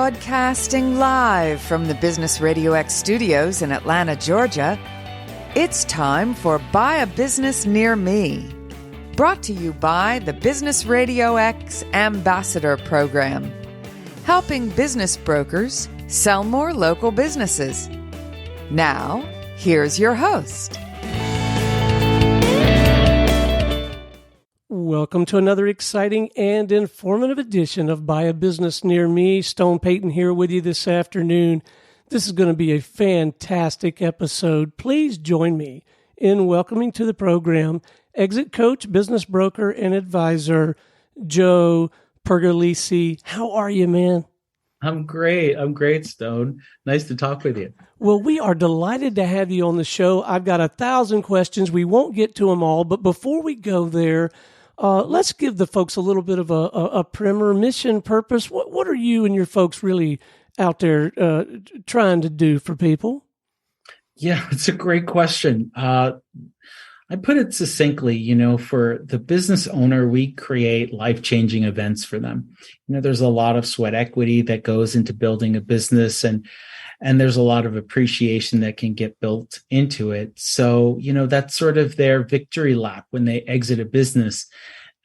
Broadcasting live from the Business Radio X studios in Atlanta, Georgia, it's time for Buy a Business Near Me. Brought to you by the Business Radio X Ambassador Program, helping business brokers sell more local businesses. Now, here's your host. Welcome to another exciting and informative edition of Buy a Business Near Me. Stone Payton here with you this afternoon. This is going to be a fantastic episode. Please join me in welcoming to the program exit coach, business broker, and advisor, Joe Pergolizzi. How are you, man? I'm great, Stone. Nice to talk with you. Well, we are delighted to have you on the show. I've got 1,000 questions. We won't get to them all, but before we go there, let's give the folks a little bit of a primer, mission, purpose. What are you and your folks really out there trying to do for people? Yeah, it's a great question. I put it succinctly, for the business owner, we create life-changing events for them. There's a lot of sweat equity that goes into building a business, and there's a lot of appreciation that can get built into it. So, that's sort of their victory lap when they exit a business.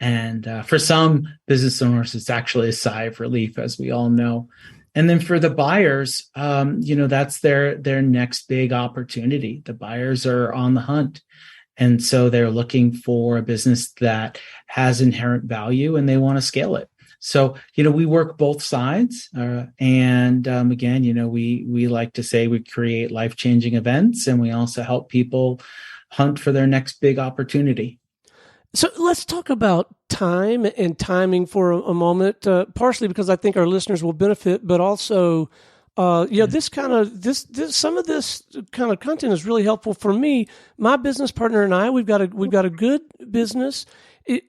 And for some business owners, it's actually a sigh of relief, as we all know. And then for the buyers, that's their next big opportunity. The buyers are on the hunt. And so they're looking for a business that has inherent value and they want to scale it. So, we work both sides. And again, we like to say we create life-changing events, and we also help people hunt for their next big opportunity. So let's talk about time and timing for a moment, partially because I think our listeners will benefit, but also, some of this kind of content is really helpful for me. My business partner and I, we've got a good business.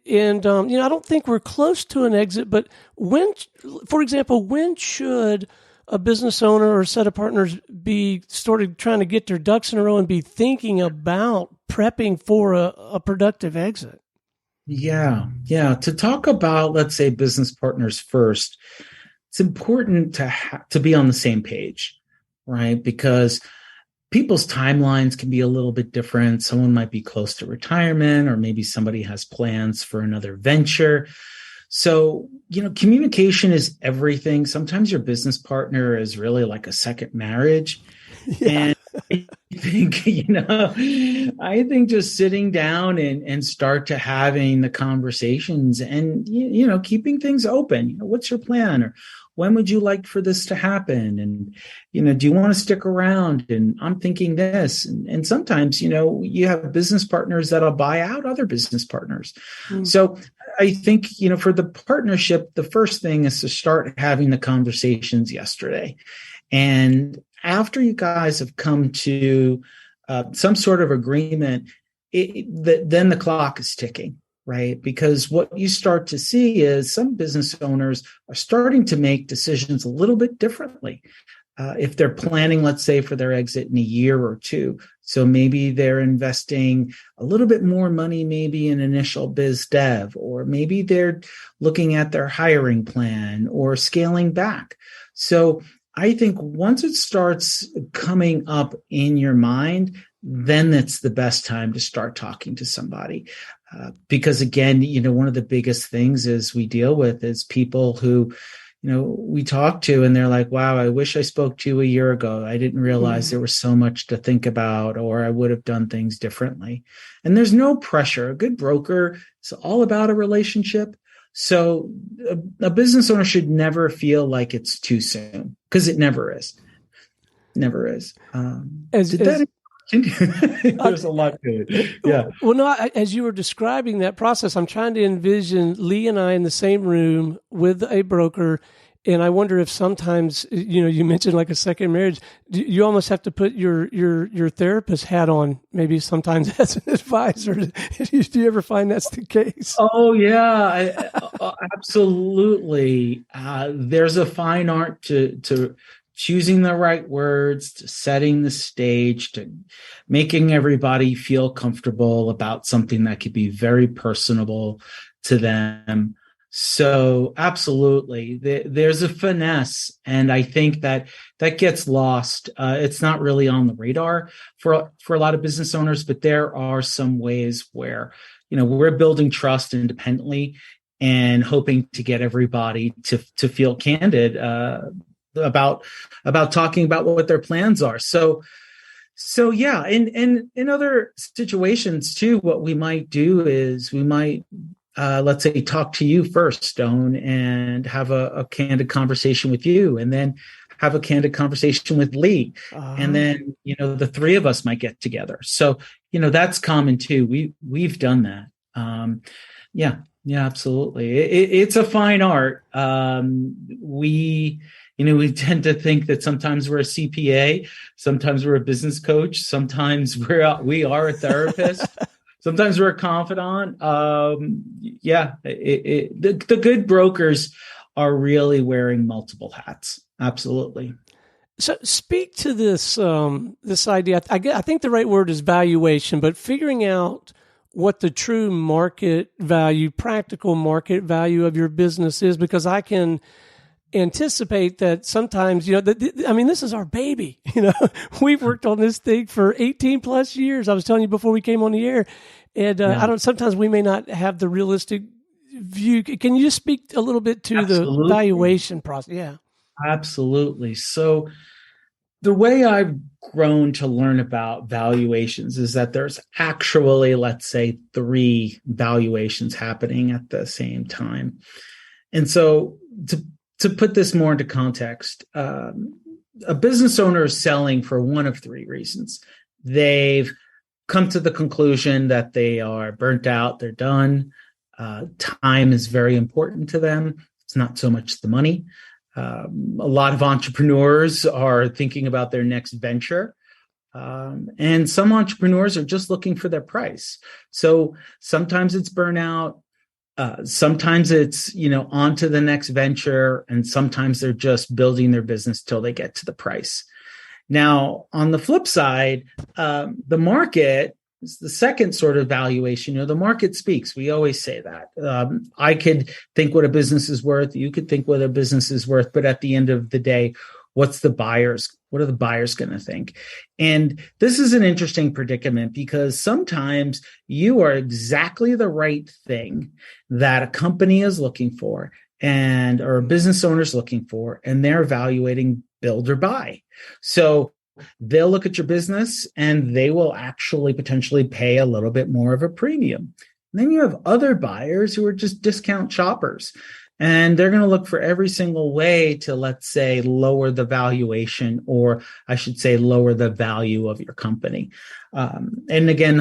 And, I don't think we're close to an exit, but when should a business owner or a set of partners be started trying to get their ducks in a row and be thinking about prepping for a productive exit? Yeah. To talk about, let's say, business partners first, it's important to be on the same page, right? Because people's timelines can be a little bit different. Someone might be close to retirement, or maybe somebody has plans for another venture. So, communication is everything. Sometimes your business partner is really like a second marriage. Yeah. And I think just sitting down and start to having the conversations and, keeping things open. What's your plan? Or when would you like for this to happen? And, do you want to stick around? And I'm thinking this. And sometimes, you have business partners that'll buy out other business partners. Mm. So I think, for the partnership, the first thing is to start having the conversations yesterday. And after you guys have come to some sort of agreement, then the clock is ticking. Right? Because what you start to see is some business owners are starting to make decisions a little bit differently. If they're planning, let's say, for their exit in a year or two. So maybe they're investing a little bit more money, maybe in initial biz dev, or maybe they're looking at their hiring plan or scaling back. So I think once it starts coming up in your mind, then it's the best time to start talking to somebody. Because again, one of the biggest things is we deal with is people who, we talk to and they're like, wow, I wish I spoke to you a year ago. I didn't realize there was so much to think about, or I would have done things differently. And there's no pressure. A good broker is all about a relationship. So a business owner should never feel like it's too soon, because it never is. Never is. There's a lot to it. Yeah. Well, no, as you were describing that process, I'm trying to envision Lee and I in the same room with a broker. And I wonder if sometimes, you mentioned like a second marriage, you almost have to put your therapist hat on, maybe sometimes as an advisor. Do you ever find that's the case? Oh, yeah, absolutely. There's a fine art to choosing the right words, to setting the stage, to making everybody feel comfortable about something that could be very personable to them. So absolutely, there's a finesse, and I think that gets lost. It's not really on the radar for a lot of business owners, but there are some ways where we're building trust independently and hoping to get everybody to feel candid about talking about what their plans are. So yeah, and in other situations too, what we might do is we might let's say talk to you first, Stone, and have a candid conversation with you, and then have a candid conversation with Lee, and then the three of us might get together. So that's common too. We've done that. Yeah, absolutely. It's a fine art. We tend to think that sometimes we're a CPA, sometimes we're a business coach, sometimes we are a therapist. Sometimes we're a confidant. The good brokers are really wearing multiple hats. Absolutely. So speak to this this idea. I think the right word is valuation, but figuring out what the true market value, practical market value of your business is, because I can anticipate that sometimes, this is our baby. We've worked on this thing for 18 plus years. I was telling you before we came on the air, and sometimes we may not have the realistic view. Can you just speak a little bit to Absolutely. the valuation process? Yeah, absolutely. So the way I've grown to learn about valuations is that there's actually, let's say, 3 valuations happening at the same time. And so to put this more into context, a business owner is selling for one of 3 reasons. They've come to the conclusion that they are burnt out, they're done. Time is very important to them. It's not so much the money. A lot of entrepreneurs are thinking about their next venture. And some entrepreneurs are just looking for their price. So sometimes it's burnout. Sometimes it's, on to the next venture, and sometimes they're just building their business till they get to the price. Now, on the flip side, the market is the second sort of valuation. The market speaks. We always say that. I could think what a business is worth. You could think what a business is worth. But at the end of the day, what are the buyers going to think? And this is an interesting predicament, because sometimes you are exactly the right thing that a company is looking for or a business owner is looking for, and they're evaluating build or buy. So they'll look at your business and they will actually potentially pay a little bit more of a premium. And then you have other buyers who are just discount shoppers. And they're going to look for every single way to, let's say, lower the valuation, or I should say, lower the value of your company. And again,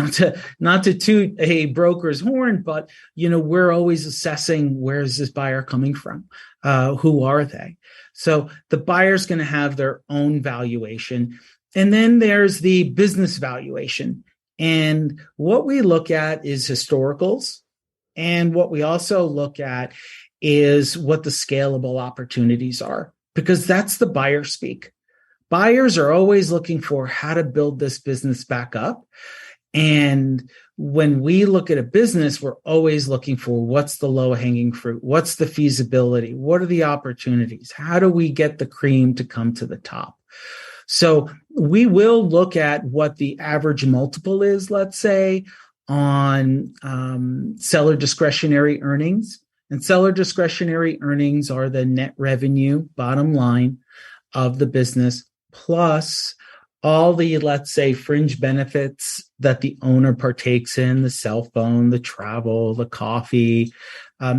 not to toot a broker's horn, but we're always assessing, where is this buyer coming from? Who are they? So the buyer's going to have their own valuation, and then there's the business valuation. And what we look at is historicals, and what we also look at is what the scalable opportunities are, because that's the buyer speak. Buyers are always looking for how to build this business back up. And when we look at a business, we're always looking for what's the low-hanging fruit, what's the feasibility, what are the opportunities, how do we get the cream to come to the top? So we will look at what the average multiple is, let's say, on seller discretionary earnings. And seller discretionary earnings are the net revenue, bottom line of the business, plus all the, let's say, fringe benefits that the owner partakes in, the cell phone, the travel, the coffee.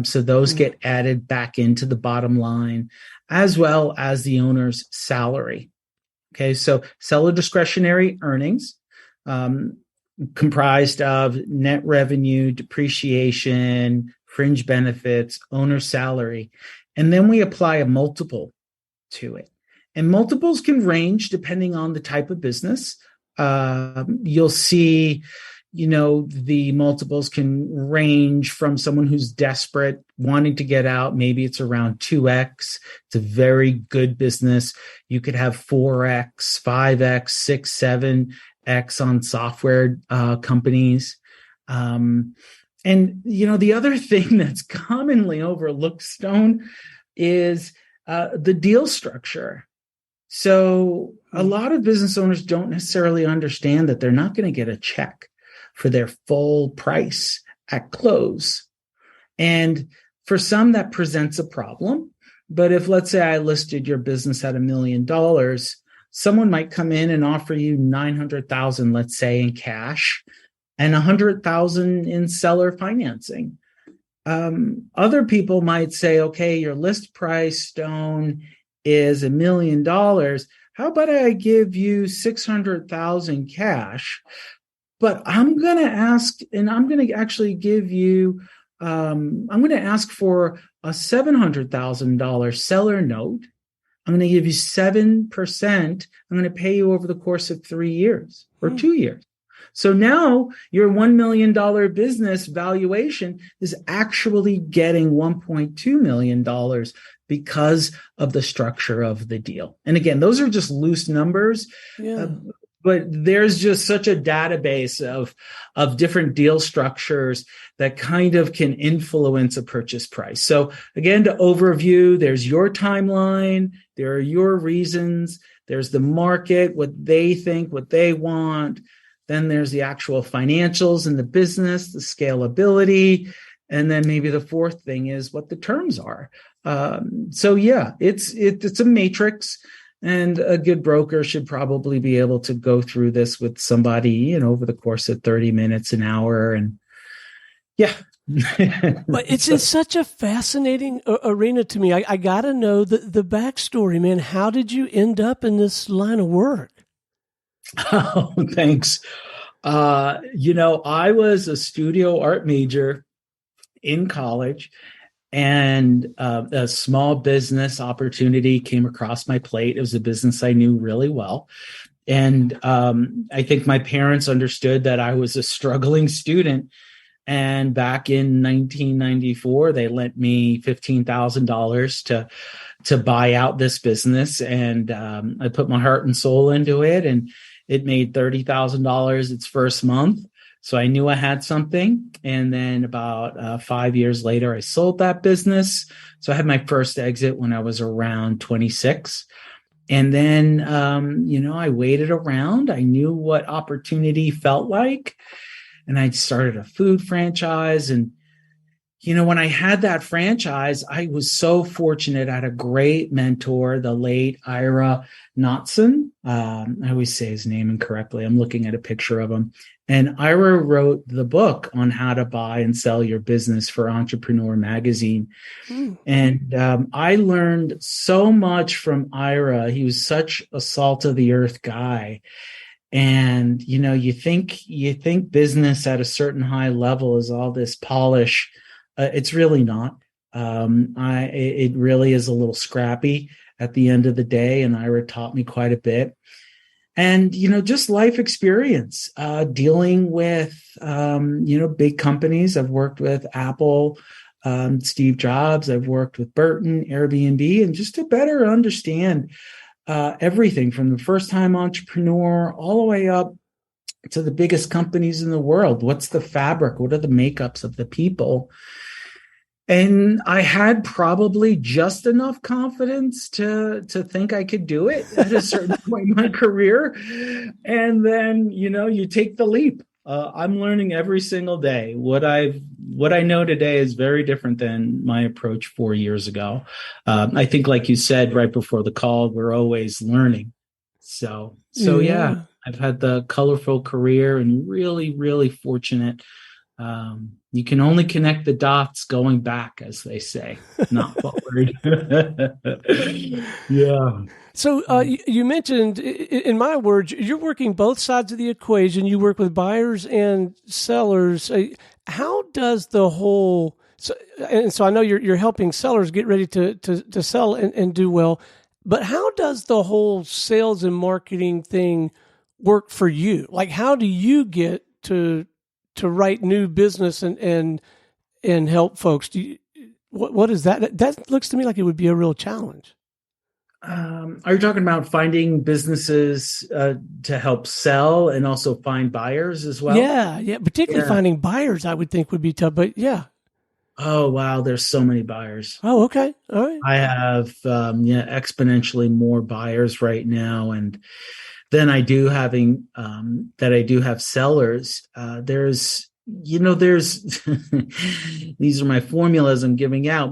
So those get added back into the bottom line, as well as the owner's salary. Okay, so seller discretionary earnings, comprised of net revenue, depreciation, fringe benefits, owner salary, and then we apply a multiple to it. And multiples can range depending on the type of business. You'll see, the multiples can range from someone who's desperate, wanting to get out. Maybe it's around 2x. It's a very good business. You could have 4x, 5x, 6, 7x on software companies. And, the other thing that's commonly overlooked, Stone, is the deal structure. So a lot of business owners don't necessarily understand that they're not going to get a check for their full price at close. And for some, that presents a problem. But if, let's say, I listed your business at $1 million, someone might come in and offer you 900,000, let's say, in cash, and 100,000 in seller financing. Other people might say, okay, your list price, Stone, is $1 million. How about I give you 600,000 cash? But I'm going to ask, and I'm going to actually give you, I'm going to ask for a $700,000 seller note. I'm going to give you 7%. I'm going to pay you over the course of 3 years or 2 years. So now your $1 million business valuation is actually getting $1.2 million because of the structure of the deal. And again, those are just loose numbers. Yeah. But there's just such a database of different deal structures that kind of can influence a purchase price. So again, to overview, there's your timeline, there are your reasons, there's the market, what they think, what they want. Then there's the actual financials in the business, the scalability. And then maybe the fourth thing is what the terms are. So yeah, it's a matrix. And a good broker should probably be able to go through this with somebody, over the course of 30 minutes, an hour. And yeah. But it's such a fascinating arena to me. I got to know the backstory, man. How did you end up in this line of work? Oh, thanks. I was a studio art major in college. And a small business opportunity came across my plate. It was a business I knew really well. And I think my parents understood that I was a struggling student. And back in 1994, they lent me $15,000 to buy out this business. And I put my heart and soul into it. And it made $30,000 its first month. So I knew I had something. And then about 5 years later, I sold that business. So I had my first exit when I was around 26. And then, I waited around. I knew what opportunity felt like. And I started a food franchise. And, when I had that franchise, I was so fortunate. I had a great mentor, the late Ira Knotson. I always say his name incorrectly. I'm looking at a picture of him. And Ira wrote the book on how to buy and sell your business for Entrepreneur Magazine. And I learned so much from Ira. He was such a salt of the earth guy. And, you think business at a certain high level is all this polish. It's really not. It really is a little scrappy at the end of the day. And Ira taught me quite a bit. And, just life experience, dealing with, big companies. I've worked with Apple, Steve Jobs. I've worked with Burton, Airbnb, and just to better understand everything from the first-time entrepreneur all the way up to the biggest companies in the world. What's the fabric? What are the makeups of the people? And I had probably just enough confidence to think I could do it at a certain point in my career. And then, you take the leap. I'm learning every single day. What I know today is very different than my approach 4 years ago. I think, like you said right before the call, we're always learning. So yeah, I've had the colorful career and really, really fortunate. You can only connect the dots going back, as they say, not forward. Yeah. So you mentioned, in my words, you're working both sides of the equation. You work with buyers and sellers. How does the whole so I know you're helping sellers get ready to sell and do well, but how does the whole sales and marketing thing work for you? Like, how do you get to write new business and help folks? What is that? That looks to me like it would be a real challenge. Are you talking about finding businesses to help sell and also find buyers as well? Yeah. Particularly Yeah. finding buyers, I would think would be tough. But yeah. Oh, wow. There's so many buyers. Oh, okay. All right. I have exponentially more buyers right now, and then I do have sellers. There's these are my formulas I'm giving out.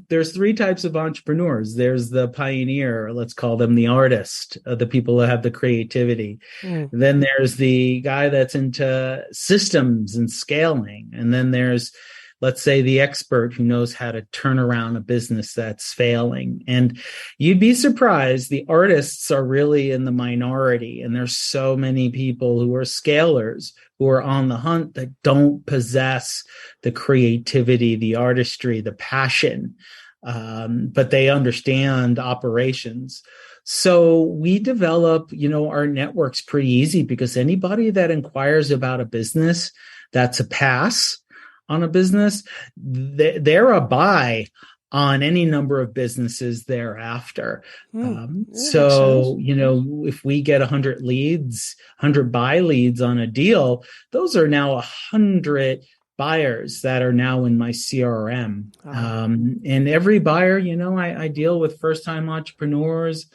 There's three types of entrepreneurs. There's the pioneer, let's call them the artist, the people that have the creativity. Then there's the guy that's into systems and scaling, and then there's, let's say, the expert who knows how to turn around a business that's failing. And you'd be surprised, the artists are really in the minority. And there's so many people who are scalers who are on the hunt that don't possess the creativity, the artistry, the passion, but they understand operations. So we develop, our networks pretty easy, because anybody that inquires about a business that's a pass on a business, they're a buy on any number of businesses thereafter. So, if we get 100 leads, 100 buy leads on a deal, those are now 100 buyers that are now in my CRM. And every buyer, I deal with first-time entrepreneurs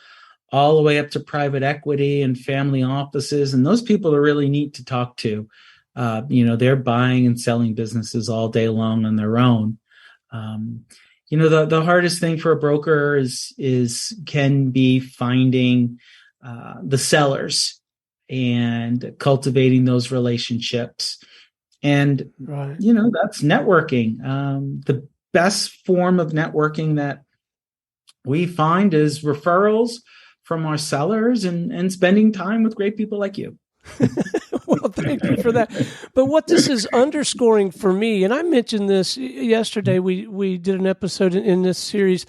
all the way up to private equity and family offices. And those people are really neat to talk to. They're buying and selling businesses all day long on their own. The hardest thing for a broker can be finding the sellers and cultivating those relationships. And, right. That's networking. The best form of networking that we find is referrals from our sellers and spending time with great people like you. Well, thank you for that. But what this is underscoring for me, and I mentioned this yesterday, we did an episode in this series.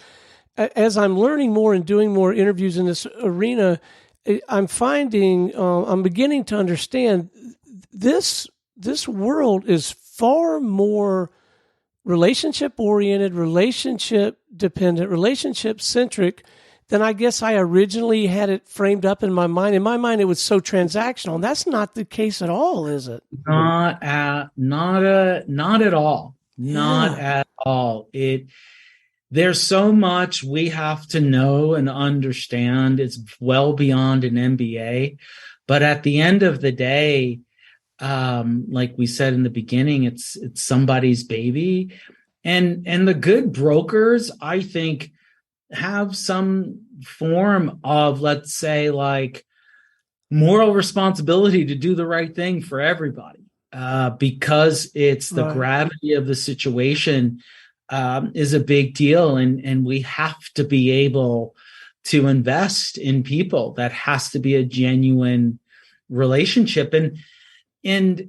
As I'm learning more and doing more interviews in this arena, I'm beginning to understand this world is far more relationship oriented, relationship dependent, relationship centric than I guess I originally had it framed up in my mind. In my mind, it was so transactional. And that's not the case at all, is it? Not at all. Not at all. There's so much we have to know and understand. It's well beyond an MBA. But at the end of the day, like we said in the beginning, it's somebody's baby. And the good brokers, I think, have some form of, let's say, like moral responsibility to do the right thing for everybody, because it's the gravity of the situation is a big deal. And we have to be able to invest in people. That has to be a genuine relationship. And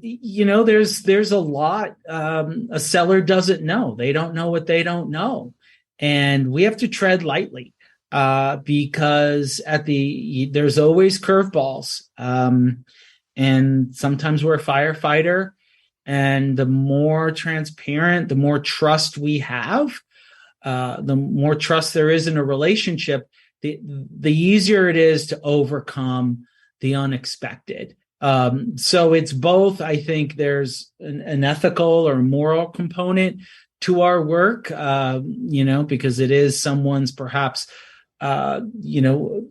there's a lot a seller doesn't know. They don't know what they don't know. And we have to tread lightly because there's always curveballs. And sometimes we're a firefighter. And the more transparent, the more trust we have, the more trust there is in a relationship, the easier it is to overcome the unexpected. So it's both. I think there's an ethical or moral component to our work, because it is someone's perhaps, family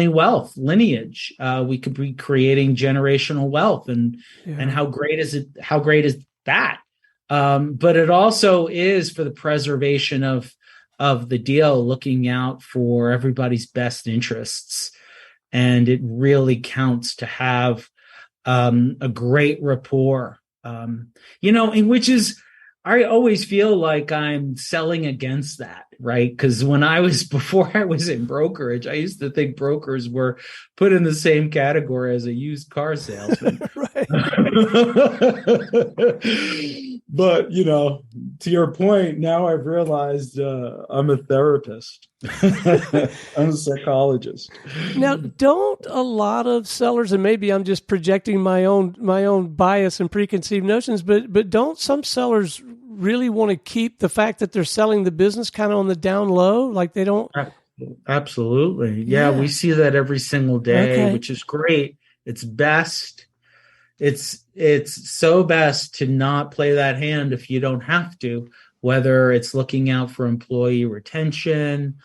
wealth, lineage. We could be creating generational wealth, and how great is it? How great is that? But it also is for the preservation of the deal, looking out for everybody's best interests. And it really counts to have a great rapport, in which is, I always feel like I'm selling against that, right? Because before I was in brokerage, I used to think brokers were put in the same category as a used car salesman. But, to your point, now I've realized I'm a therapist. I'm a psychologist. Now, don't a lot of sellers, and maybe I'm just projecting my own bias and preconceived notions, but don't some sellers really want to keep the fact that they're selling the business kind of on the down low? Like they don't Absolutely. Yeah, we see that every single day, Okay. which is great. It's best. It's so best to not play that hand if you don't have to, whether it's looking out for employee retention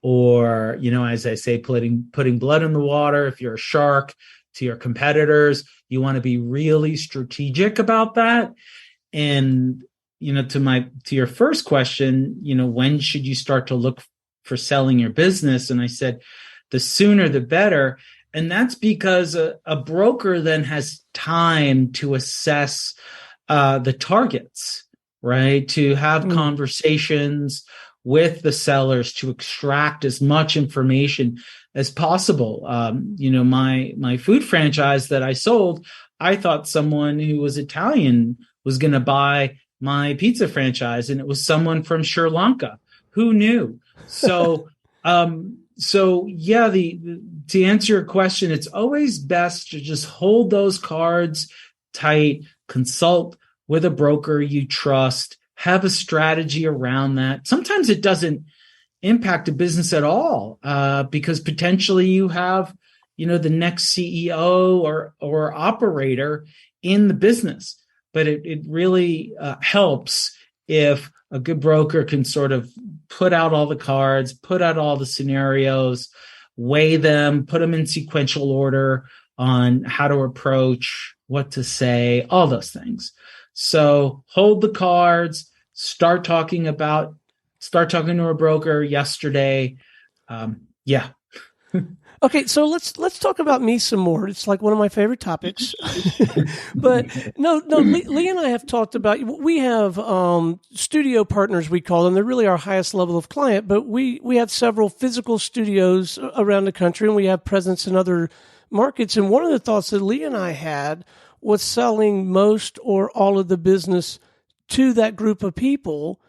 or, as I say, putting blood in the water. If you're a shark to your competitors, you want to be really strategic about that. And, to your first question, when should you start to look for selling your business? And I said, the sooner the better. And that's because a broker then has time to assess the targets, right? To have conversations with the sellers to extract as much information as possible. My food franchise that I sold, I thought someone who was Italian was going to buy my pizza franchise, and it was someone from Sri Lanka. Who knew? So, to answer your question, it's always best to just hold those cards tight, consult with a broker you trust, have a strategy around that. Sometimes it doesn't impact a business at all, because potentially you have, the next CEO or operator in the business. But it really helps if a good broker can sort of put out all the cards, put out all the scenarios, weigh them, put them in sequential order on how to approach, what to say, all those things. So hold the cards, start talking to a broker yesterday. Yeah. Okay, so let's talk about me some more. It's like one of my favorite topics. But no, Lee and I have talked about. We have studio partners, we call them. They're really our highest level of client. But we have several physical studios around the country, and we have presence in other markets. And one of the thoughts that Lee and I had was selling most or all of the business to that group of people.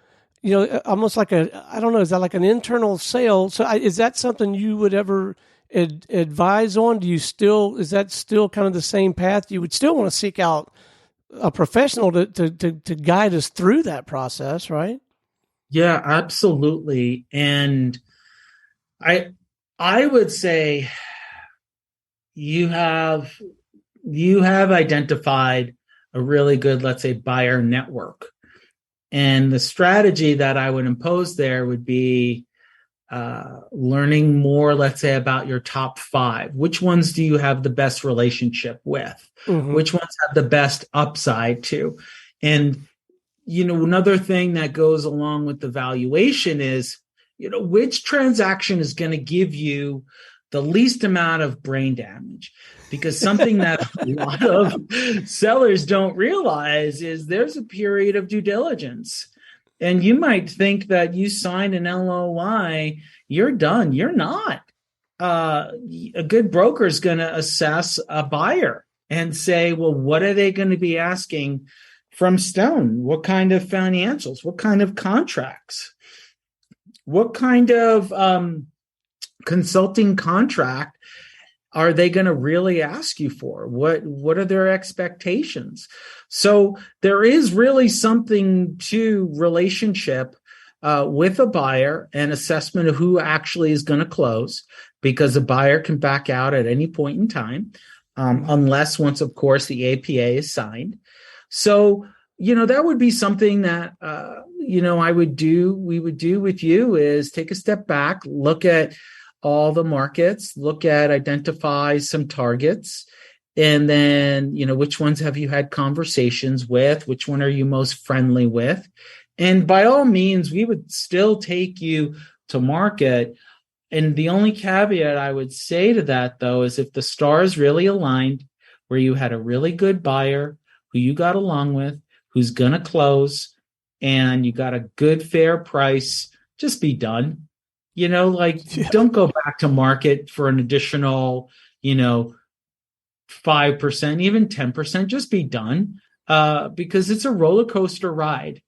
Almost like I don't know, is that like an internal sale? So is that something you would ever advise on? Is that still kind of the same path? You would still want to seek out a professional to guide us through that process, right? Yeah, absolutely. And I would say you have identified a really good, let's say, buyer network. And the strategy that I would impose there would be learning more, let's say, about your top 5. Which ones do you have the best relationship with? Mm-hmm. Which ones have the best upside to? And, another thing that goes along with the valuation is, which transaction is going to give you the least amount of brain damage? Because something that a lot of sellers don't realize is there's a period of due diligence. And you might think that you signed an LOI, you're done. You're not. A good broker is going to assess a buyer and say, well, what are they going to be asking from Stone? What kind of financials? What kind of contracts? What kind of consulting contract are they going to really ask you for? What are their expectations? So there is really something to relationship with a buyer and assessment of who actually is going to close, because a buyer can back out at any point in time, unless once, of course, the APA is signed. So, that would be something that, we would do with you is take a step back, look at all the markets, identify some targets, and then, which ones have you had conversations with? Which one are you most friendly with? And by all means, we would still take you to market. And the only caveat I would say to that, though, is if the stars really aligned, where you had a really good buyer who you got along with, who's going to close, and you got a good, fair price, just be done. Don't go back to market for an additional, 5%, even 10%, just be done, because it's a roller coaster ride.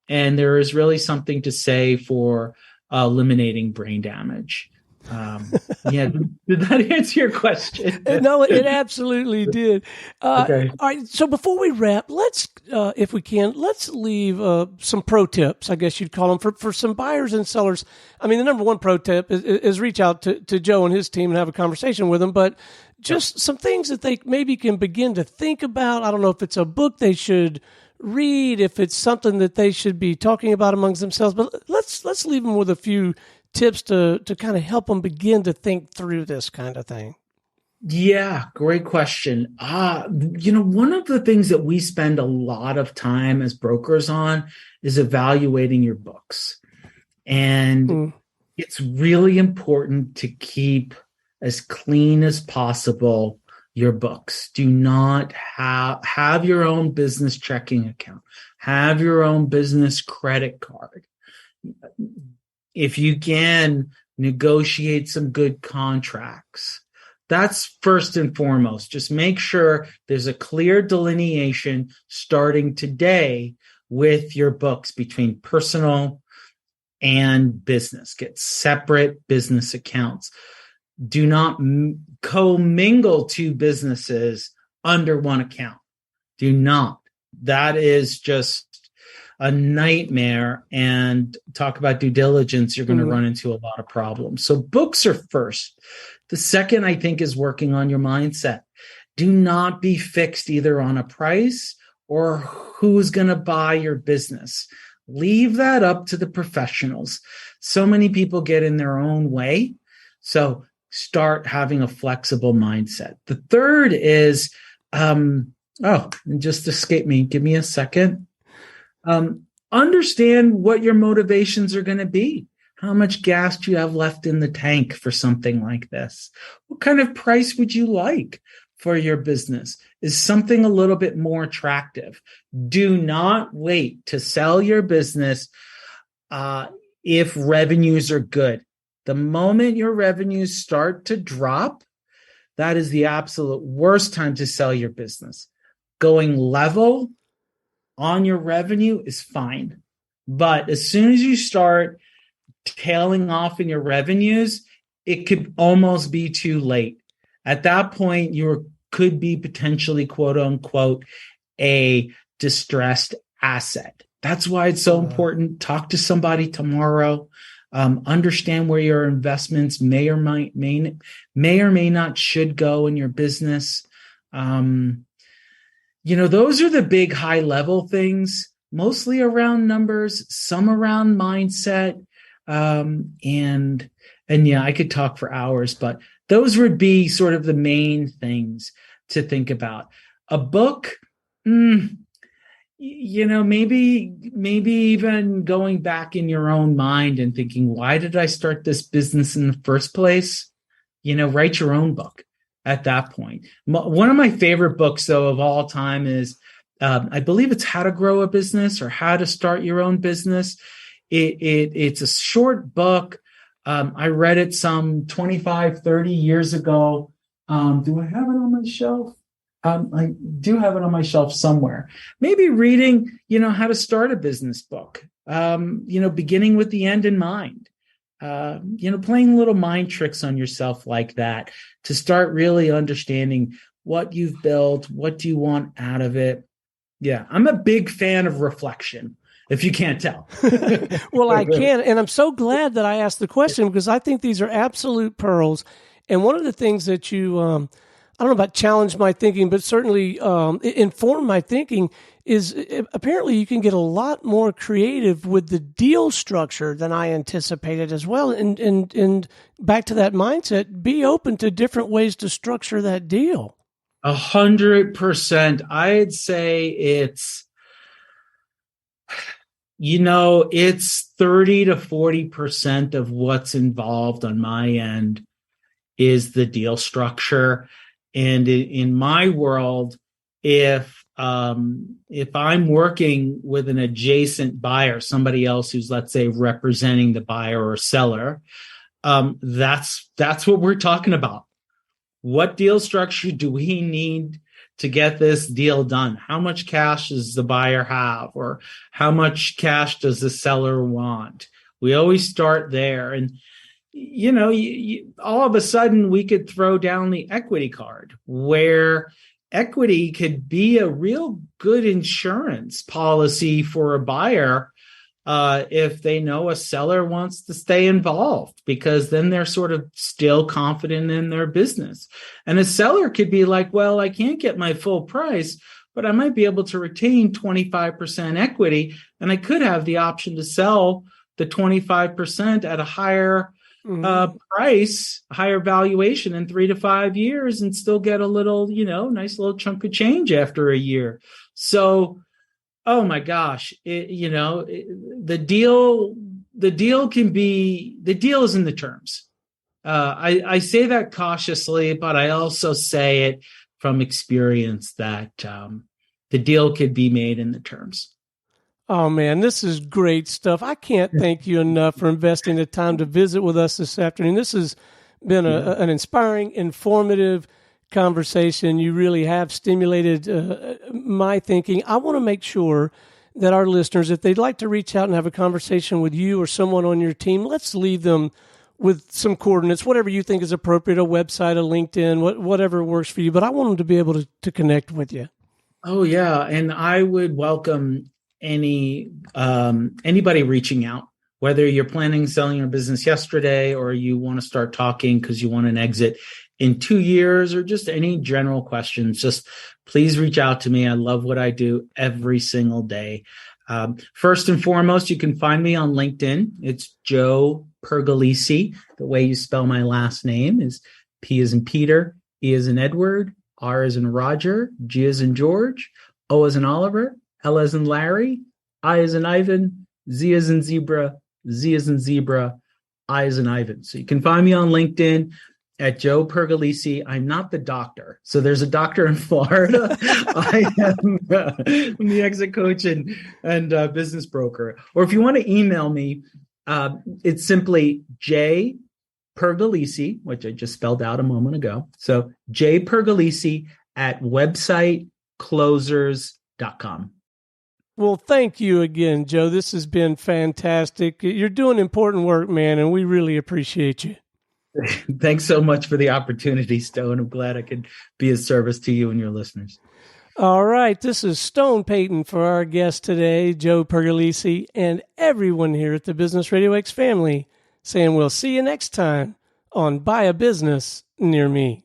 And there is really something to say for eliminating brain damage. Yeah, did that answer your question? No, it absolutely did. Okay. All right. So before we wrap, let's, if we can, let's leave some pro tips, I guess you'd call them, for some buyers and sellers. I mean, the number one pro tip is reach out to Joe and his team and have a conversation with them, but just some things that they maybe can begin to think about. I don't know if it's a book they should read, if it's something that they should be talking about amongst themselves, but let's leave them with a few tips to kind of help them begin to think through this kind of thing. Yeah, great question. One of the things that we spend a lot of time as brokers on is evaluating your books. And it's really important to keep as clean as possible your books. Do not have your own business checking account. Have your own business credit card. If you can, negotiate some good contracts. That's first and foremost. Just make sure there's a clear delineation starting today with your books between personal and business. Get separate business accounts. Do not commingle two businesses under one account. Do not. That is just a nightmare. And talk about due diligence, you're going to run into a lot of problems. So books are first. The second, I think, is working on your mindset. Do not be fixed either on a price or who's going to buy your business. Leave that up to the professionals. So many people get in their own way. So start having a flexible mindset. The third is, it just escaped me. Give me a second. Understand what your motivations are going to be. How much gas do you have left in the tank for something like this? What kind of price would you like for your business? Is something a little bit more attractive? Do not wait to sell your business if revenues are good. The moment your revenues start to drop, that is the absolute worst time to sell your business. Going level on your revenue is fine. But as soon as you start tailing off in your revenues, it could almost be too late. At that point, you could be potentially, quote unquote, a distressed asset. That's why it's so important. Talk to somebody tomorrow. Understand where your investments may or may not should go in your business. Those are the big high level things, mostly around numbers, some around mindset. And yeah, I could talk for hours, but those would be sort of the main things to think about. A book, maybe even going back in your own mind and thinking, why did I start this business in the first place? Write your own book at that point. One of my favorite books, though, of all time is, I believe it's How to Grow a Business or How to Start Your Own Business. It's a short book. I read it some 25, 30 years ago. Do I have it on my shelf? I do have it on my shelf somewhere. Maybe reading, how to start a business book, beginning with the end in mind, playing little mind tricks on yourself like that to start really understanding what you've built, what do you want out of it. Yeah, I'm a big fan of reflection, if you can't tell. Well, I can. And I'm so glad that I asked the question because I think these are absolute pearls. And one of the things that you, I don't know about challenge my thinking, but certainly inform my thinking is apparently you can get a lot more creative with the deal structure than I anticipated as well. And back to that mindset, be open to different ways to structure that deal. 100%. I'd say it's 30 to 40% of what's involved on my end is the deal structure. And in my world, if I'm working with an adjacent buyer, somebody else who's, let's say, representing the buyer or seller, that's what we're talking about. What deal structure do we need to get this deal done? How much cash does the buyer have, or how much cash does the seller want? We always start there. And all of a sudden we could throw down the equity card, where equity could be a real good insurance policy for a buyer if they know a seller wants to stay involved, because then they're sort of still confident in their business. And a seller could be like, well, I can't get my full price, but I might be able to retain 25% equity, and I could have the option to sell the 25% at a higher price, higher valuation in 3 to 5 years, and still get a little, nice little chunk of change after a year. So, oh my gosh, the deal is in the terms. I say that cautiously, but I also say it from experience that the deal could be made in the terms. Oh, man, this is great stuff. I can't thank you enough for investing the time to visit with us this afternoon. This has been an inspiring, informative conversation. You really have stimulated my thinking. I want to make sure that our listeners, if they'd like to reach out and have a conversation with you or someone on your team, let's leave them with some coordinates, whatever you think is appropriate, a website, a LinkedIn, whatever works for you. But I want them to be able to connect with you. Oh, yeah. And I would welcome anybody reaching out, whether you're planning selling your business yesterday or you want to start talking because you want an exit in 2 years, or just any general questions. Just please reach out to me. I love what I do every single day. First and foremost, you can find me on LinkedIn. It's Joe Pergolizzi. The way you spell my last name is P as in Peter, E as in Edward, R as in Roger, G as in George, O as in Oliver, L as in Larry, I as in Ivan, Z as in Zebra, Z as in Zebra, I as in Ivan. So you can find me on LinkedIn at Joe Pergolizzi. I'm not the doctor. So there's a doctor in Florida. I am I'm the exit coach and business broker. Or if you want to email me, it's simply J Pergolizzi, which I just spelled out a moment ago. So J Pergolizzi at websiteclosers.com. Well, thank you again, Joe. This has been fantastic. You're doing important work, man, and we really appreciate you. Thanks so much for the opportunity, Stone. I'm glad I could be of service to you and your listeners. All right. This is Stone Payton for our guest today, Joe Pergolizzi, and everyone here at the Business Radio X family, saying we'll see you next time on Buy a Business Near Me.